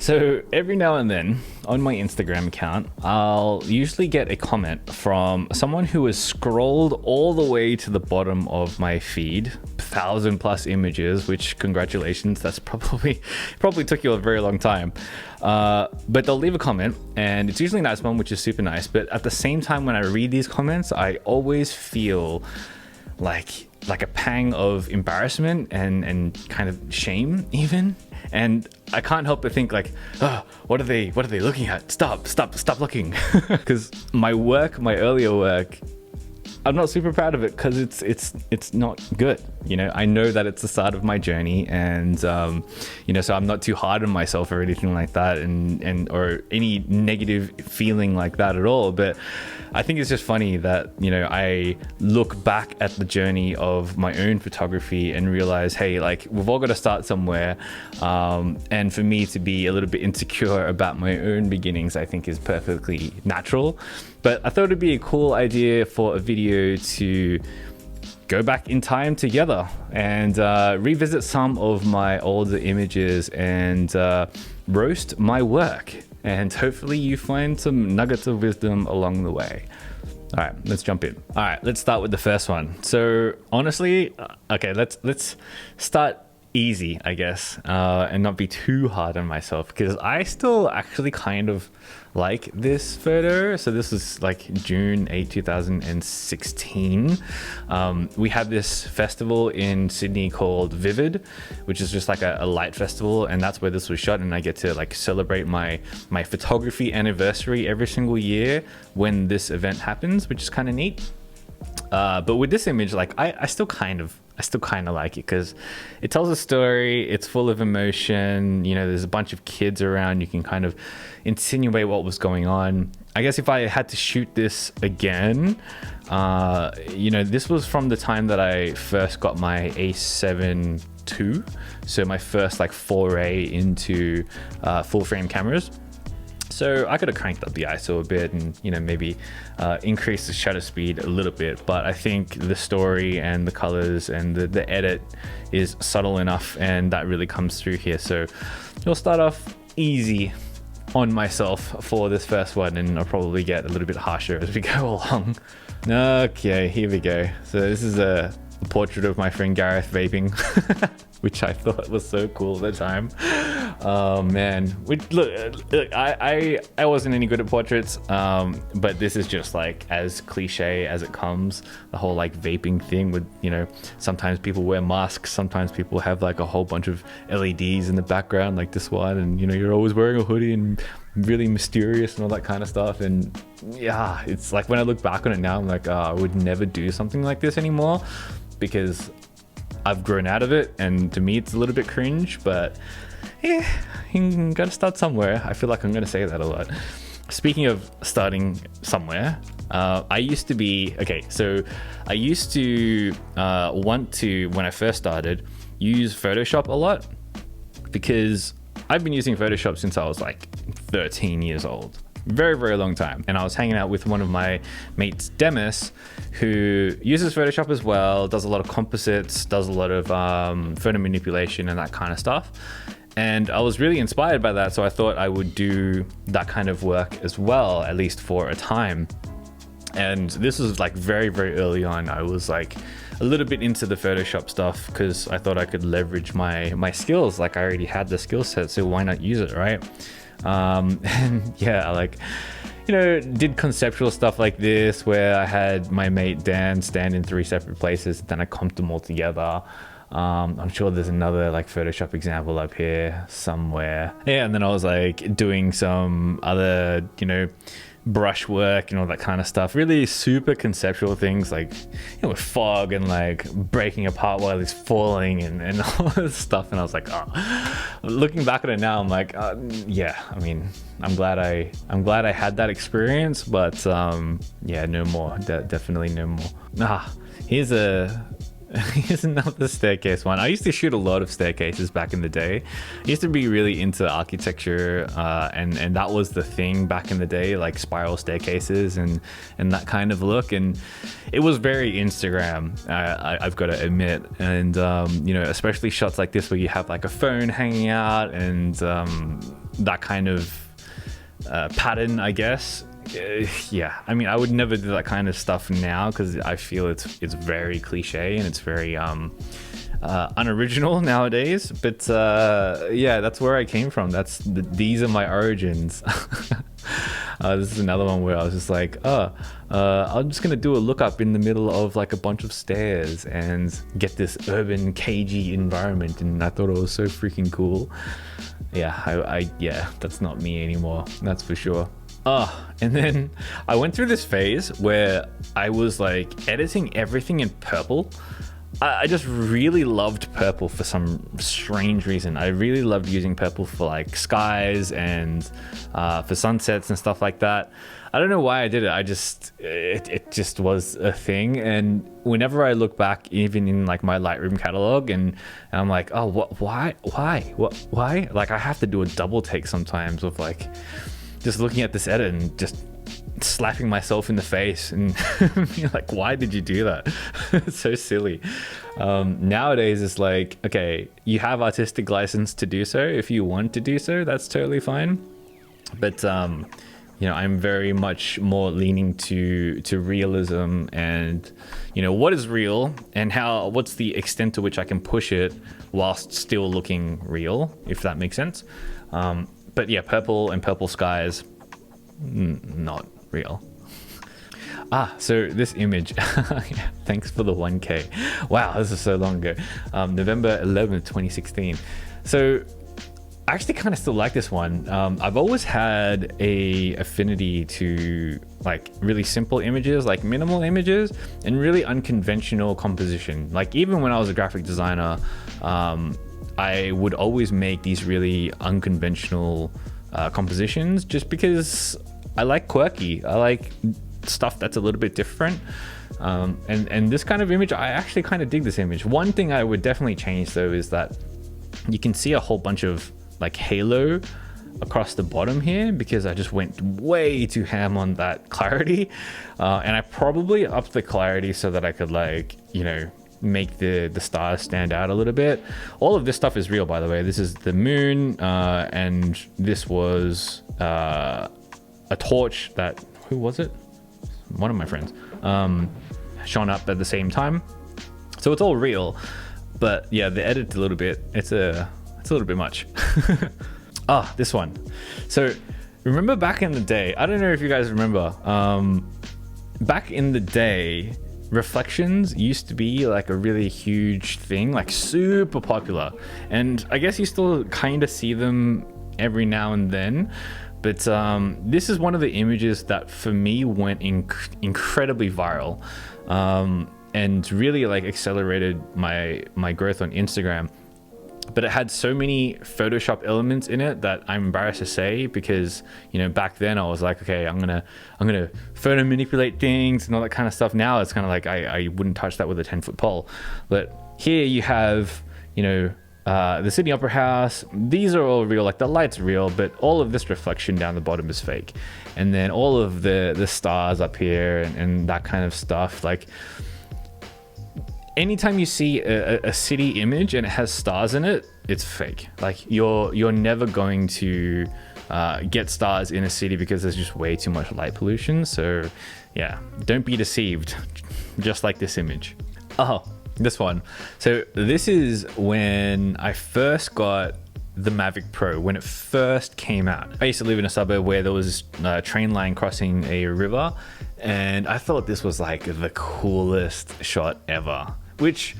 So every now and then on my Instagram account, I'll usually get a comment from someone who has scrolled all the way to the bottom of my feed, 1,000+ images, which congratulations, that's probably took you a very long time. But they'll leave a comment and it's usually a nice one, which is super nice. But at the same time, when I read these comments, I always feel like a pang of embarrassment and kind of shame even. And I can't help but think like, oh, what are they looking at? Stop looking. Because my earlier work, I'm not super proud of it because it's not good. You know, I know that it's the start of my journey, and you know, so I'm not too hard on myself or anything like that, and or any negative feeling like that at all. But I think it's just funny that, you know, I look back at the journey of my own photography and realize, hey, like we've all got to start somewhere. And for me to be a little bit insecure about my own beginnings, I think is perfectly natural. But I thought it'd be a cool idea for a video to go back in time together and revisit some of my older images and roast my work. And hopefully you find some nuggets of wisdom along the way. All right, let's jump in. All right, let's start with the first one. So honestly, okay, let's start easy, I guess, and not be too hard on myself, because I still actually kind of like this photo. So this is like June 8, 2016. We had this festival in Sydney called Vivid, which is just like a light festival, and that's where this was shot. And I get to like celebrate my photography anniversary every single year when this event happens, which is kind of neat. But with this image, like I still kind of like it because it tells a story. It's full of emotion. You know, there's a bunch of kids around. You can kind of insinuate what was going on. I guess if I had to shoot this again, you know, this was from the time that I first got my A7 II. So my first like foray into full frame cameras. So I could have cranked up the ISO a bit and, you know, maybe increased the shutter speed a little bit. But I think the story and the colors and the edit is subtle enough, and that really comes through here. So we'll start off easy on myself for this first one, and I'll probably get a little bit harsher as we go along. Okay, here we go. So this is a portrait of my friend Gareth vaping, which I thought was so cool at the time. Oh man, look, I wasn't any good at portraits, but this is just like as cliche as it comes. The whole like vaping thing with, you know, sometimes people wear masks, sometimes people have like a whole bunch of LEDs in the background like this one, and you know, you're always wearing a hoodie and really mysterious and all that kind of stuff. And yeah, it's like when I look back on it now, I'm like, I would never do something like this anymore, because I've grown out of it, and to me it's a little bit cringe. But yeah, you gotta start somewhere. I feel like I'm gonna say that a lot. Speaking of starting somewhere, I used to be, okay, so I used to want to, when I first started, use Photoshop a lot, because I've been using Photoshop since I was like 13 years old. Very, very long time. And I was hanging out with one of my mates, Demis, who uses Photoshop as well, does a lot of composites, does a lot of photo manipulation and that kind of stuff. And I was really inspired by that, so I thought I would do that kind of work as well, at least for a time. And this was like very, very early on. I was like a little bit into the Photoshop stuff because I thought I could leverage my skills. Like I already had the skill set, so why not use it, right? And yeah, like, you know, did conceptual stuff like this where I had my mate Dan stand in 3 separate places, then I comped them all together. I'm sure there's another like Photoshop example up here somewhere. Yeah, and then I was like doing some other, you know, brush work and all that kind of stuff, really super conceptual things, like, you know, with fog and like breaking apart while it's falling and all this stuff. And I was like, oh, looking back at it now, I'm like, yeah, I mean, I'm glad I had that experience, but yeah, no more. Definitely no more. Here's a Here's another staircase one. I used to shoot a lot of staircases back in the day. I used to be really into architecture, and that was the thing back in the day, like spiral staircases and that kind of look. And it was very Instagram, I've got to admit. And you know, especially shots like this where you have like a phone hanging out and that kind of pattern, I guess. Yeah, I mean, I would never do that kind of stuff now because I feel it's very cliche and it's very unoriginal nowadays. But yeah, that's where I came from. These are my origins. This is another one where I was just like, I'm just gonna do a look up in the middle of like a bunch of stairs and get this urban cagey environment, and I thought it was so freaking cool. Yeah, yeah, that's not me anymore, that's for sure. And then I went through this phase where I was like editing everything in purple. I just really loved purple for some strange reason. I really loved using purple for like skies and for sunsets and stuff like that. I don't know why I did it. It just was a thing. And whenever I look back, even in like my Lightroom catalog, and I'm like, oh, why? Like I have to do a double take sometimes of like just looking at this edit and just slapping myself in the face and being like, why did you do that? It's so silly. Nowadays it's like, okay, you have artistic license to do so. If you want to do so, that's totally fine. But you know, I'm very much more leaning to realism and, you know, what is real and what's the extent to which I can push it whilst still looking real, if that makes sense. But yeah, purple and purple skies, not real. So this image, thanks for the 1K. Wow, this is so long ago. November 11th, 2016. So I actually kind of still like this one. I've always had a affinity to like really simple images, like minimal images, and really unconventional composition. Like even when I was a graphic designer, I would always make these really unconventional compositions just because I like quirky. I like stuff that's a little bit different. And this kind of image, I actually kind of dig this image. One thing I would definitely change though is that you can see a whole bunch of like halo across the bottom here because I just went way too ham on that clarity. And I probably upped the clarity so that I could like, you know, make the stars stand out a little bit. All of this stuff is real, by the way. This is the moon, and this was a torch that, who was it? One of my friends, shone up at the same time. So it's all real, but yeah, the edit a little bit, it's a little bit much. This one. So remember back in the day, I don't know if you guys remember, back in the day, reflections used to be like a really huge thing, like super popular. And I guess you still kind of see them every now and then. But this is one of the images that for me went incredibly viral, and really like accelerated my growth on Instagram. But it had so many Photoshop elements in it that I'm embarrassed to say, because, you know, back then I was like, okay, I'm gonna photo manipulate things and all that kind of stuff. Now it's kind of like I wouldn't touch that with a 10-foot pole. But here you have, you know, the Sydney Opera House. These are all real, like the light's real, but all of this reflection down the bottom is fake. And then all of the stars up here and that kind of stuff, like anytime you see a city image and it has stars in it, it's fake. Like you're never going to get stars in a city because there's just way too much light pollution. So yeah, don't be deceived, just like this image. Oh, this one. So this is when I first got the Mavic Pro, when it first came out. I used to live in a suburb where there was a train line crossing a river, and I thought this was like the coolest shot ever. Which,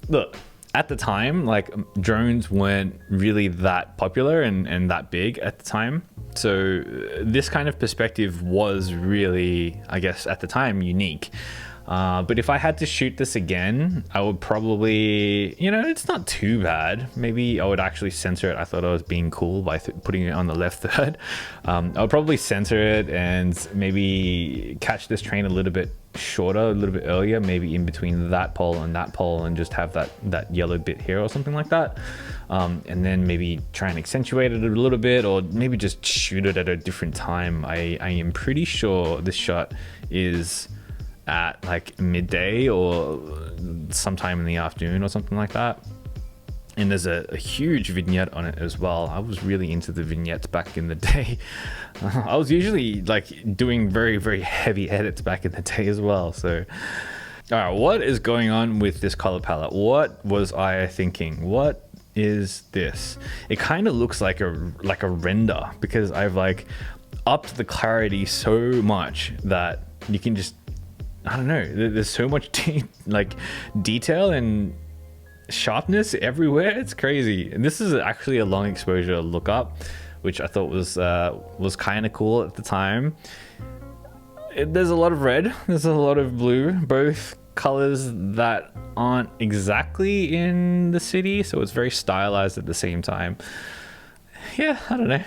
look, at the time, like drones weren't really that popular and that big at the time. So this kind of perspective was really, I guess, at the time unique. But if I had to shoot this again, I would probably, you know, it's not too bad. Maybe I would actually censor it. I thought I was being cool by putting it on the left third. I would probably censor it and maybe catch this train a little bit shorter, a little bit earlier, maybe in between that pole and just have that yellow bit here or something like that. And then maybe try and accentuate it a little bit, or maybe just shoot it at a different time. I am pretty sure this shot is at like midday or sometime in the afternoon or something like that. And there's a huge vignette on it as well. I was really into the vignettes back in the day. I was usually like doing very, very heavy edits back in the day as well. So, all right, what is going on with this color palette? What was I thinking? What is this? It kind of looks like a render, because I've like upped the clarity so much that you can just, I don't know, there's so much detail and sharpness everywhere. It's crazy. And this is actually a long exposure lookup, which I thought was kind of cool at the time. There's a lot of red, there's a lot of blue, both colors that aren't exactly in the city, so it's very stylized at the same time. Yeah, I don't know.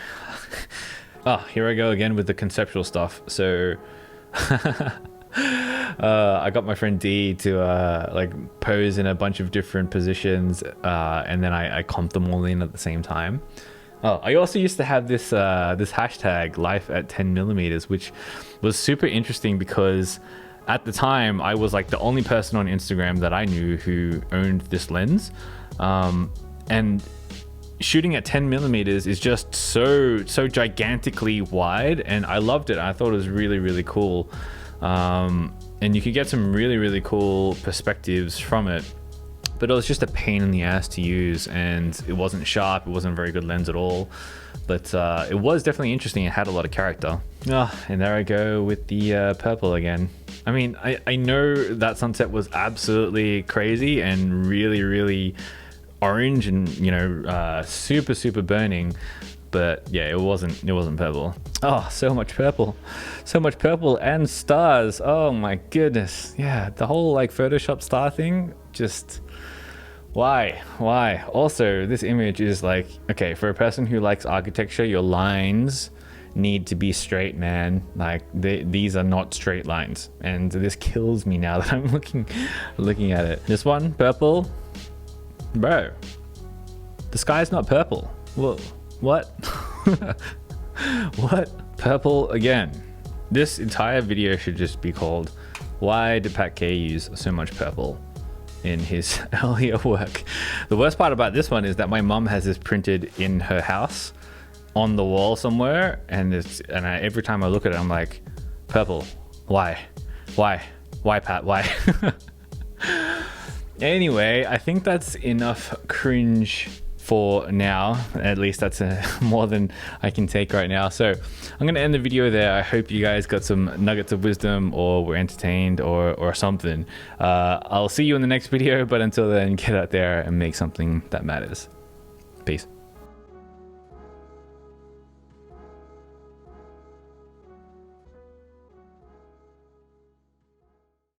Oh, here I go again with the conceptual stuff. So I got my friend D to like pose in a bunch of different positions, and then I comped them all in at the same time. Oh, I also used to have this this hashtag life at 10mm, which was super interesting because at the time I was like the only person on Instagram that I knew who owned this lens, and shooting at 10mm is just so gigantically wide, and I loved it. I thought it was really, really cool. And you could get some really, really cool perspectives from it, but it was just a pain in the ass to use, and it wasn't sharp. It wasn't a very good lens at all, but it was definitely interesting. It had a lot of character. And there I go with the purple again. I mean, I know that sunset was absolutely crazy and really, really orange and, you know, super burning. But yeah, it wasn't purple. Oh, so much purple and stars. Oh my goodness. Yeah, the whole like Photoshop star thing, just why? Also, this image is like, okay, for a person who likes architecture, your lines need to be straight, man. Like these are not straight lines, and this kills me now that I'm looking at it. This one, purple, bro. The sky's not purple. Whoa. What? What? Purple again. This entire video should just be called "Why did Pat Kay use so much purple in his earlier work?" The worst part about this one is that my mum has this printed in her house on the wall somewhere, and every time I look at it, I'm like, purple. Why, Pat? Why? Anyway, I think that's enough cringe for now. At least that's more than I can take right now. So I'm going to end the video there. I hope you guys got some nuggets of wisdom, or were entertained, or something. I'll see you in the next video, but until then, get out there and make something that matters. Peace.